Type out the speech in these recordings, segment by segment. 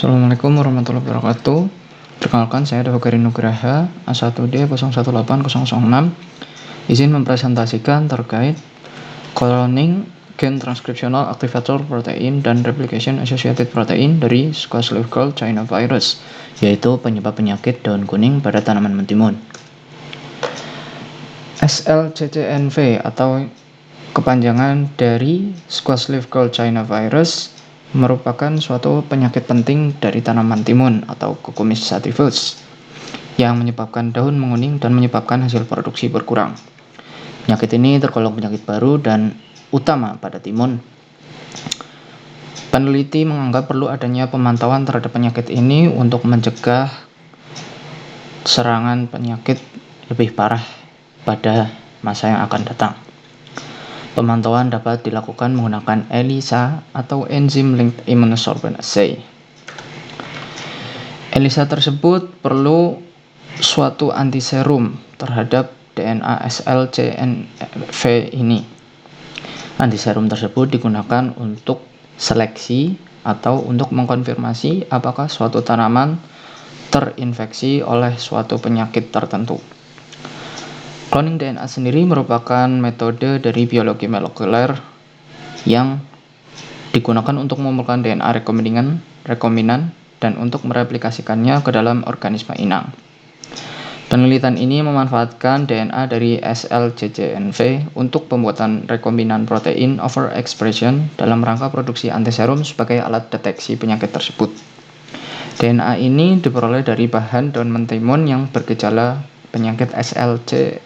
Assalamualaikum warahmatullahi wabarakatuh. Perkenalkan, saya Dava Nugraha, A1D018006. Izin mempresentasikan terkait cloning gen transcriptional activator protein dan replication associated protein dari squash leaf curl China virus, yaitu penyebab penyakit daun kuning pada tanaman mentimun. SLCCNV atau kepanjangan dari squash leaf curl China virus merupakan suatu penyakit penting dari tanaman timun atau Cucumis sativus yang menyebabkan daun menguning dan menyebabkan hasil produksi berkurang. Penyakit ini tergolong penyakit baru dan utama pada timun. Peneliti menganggap perlu adanya pemantauan terhadap penyakit ini untuk mencegah serangan penyakit lebih parah pada masa yang akan datang. Pemantauan dapat dilakukan menggunakan ELISA atau Enzyme Linked Immunosorbent Assay. ELISA tersebut perlu suatu antiserum terhadap DNA SLCNV ini. Antiserum tersebut digunakan untuk seleksi atau untuk mengkonfirmasi apakah suatu tanaman terinfeksi oleh suatu penyakit tertentu. Cloning DNA sendiri merupakan metode dari biologi molekuler yang digunakan untuk mengumpulkan DNA rekombinan dan untuk mereplikasikannya ke dalam organisme inang. Penelitian ini memanfaatkan DNA dari SLCCNV untuk pembuatan rekombinan protein overexpression dalam rangka produksi antiserum sebagai alat deteksi penyakit tersebut. DNA ini diperoleh dari bahan daun mentimun yang bergejala penyakit SLCCNV.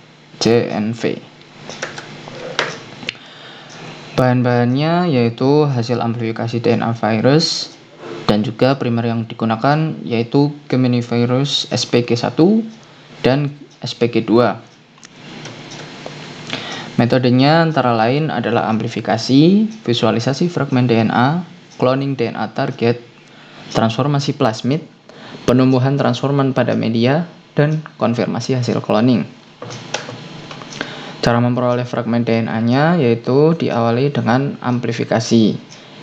Bahan-bahannya yaitu hasil amplifikasi DNA virus dan juga primer yang digunakan yaitu Geminivirus SPG1 dan SPG2. Metodenya antara lain adalah amplifikasi, visualisasi fragmen DNA, cloning DNA target, transformasi plasmid, penumbuhan transforman pada media, dan konfirmasi hasil cloning. Cara memperoleh fragmen DNA-nya yaitu diawali dengan amplifikasi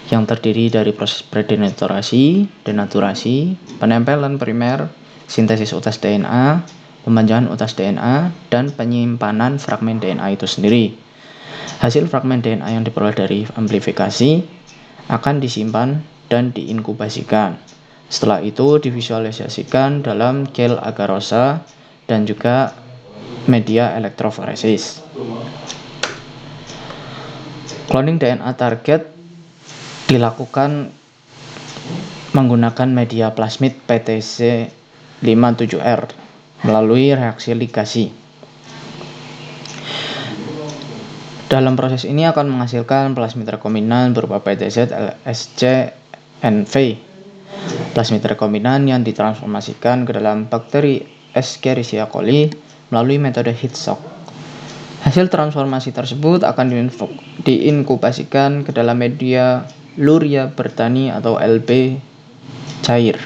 yang terdiri dari proses predenaturasi, denaturasi, penempelan primer, sintesis utas DNA, pemanjangan utas DNA, dan penyimpanan fragmen DNA itu sendiri. Hasil fragmen DNA yang diperoleh dari amplifikasi akan disimpan dan diinkubasikan. Setelah itu divisualisasikan dalam gel agarosa dan juga media elektroforesis. Cloning DNA target dilakukan menggunakan media plasmid PTC57R melalui reaksi ligasi. Dalam proses ini akan menghasilkan plasmid rekombinan berupa PTZ-LSCNV. Plasmid rekombinan yang ditransformasikan ke dalam bakteri Escherichia coli melalui metode heat shock. Hasil transformasi tersebut akan diinkubasikan ke dalam media Luria bertani atau LB cair.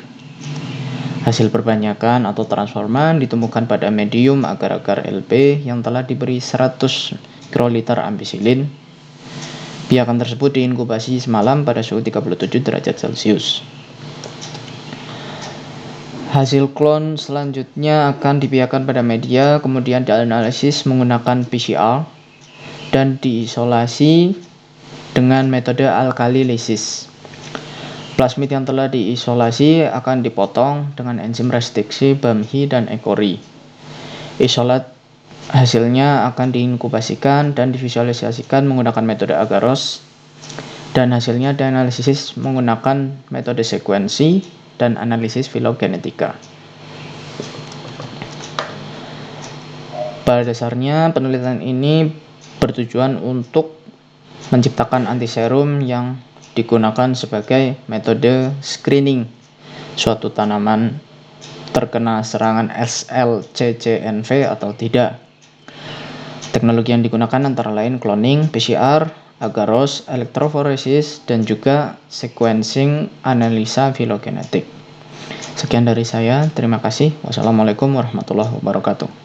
Hasil perbanyakan atau transforman ditemukan pada medium agar-agar LB yang telah diberi 100 mikroliter ampisilin. Biakan tersebut diinkubasi semalam pada suhu 37 derajat Celcius. Hasil klon selanjutnya akan dibiarkan pada media, kemudian dianalisis menggunakan PCR dan diisolasi dengan metode alkalilisis. Plasmid yang telah diisolasi akan dipotong dengan enzim restriksi BAMHI dan ECORI. Isolat hasilnya akan diinkubasikan dan divisualisasikan menggunakan metode agaros, dan hasilnya dianalisis menggunakan metode sekuensi dan analisis filogenetika. Pada dasarnya, penelitian ini bertujuan untuk menciptakan antiserum yang digunakan sebagai metode screening suatu tanaman terkena serangan SLCCNV atau tidak. Teknologi yang digunakan antara lain cloning, PCR, agaros, elektroforesis, dan juga sequencing analisa filogenetik. Sekian dari saya, terima kasih. Wassalamualaikum warahmatullahi wabarakatuh.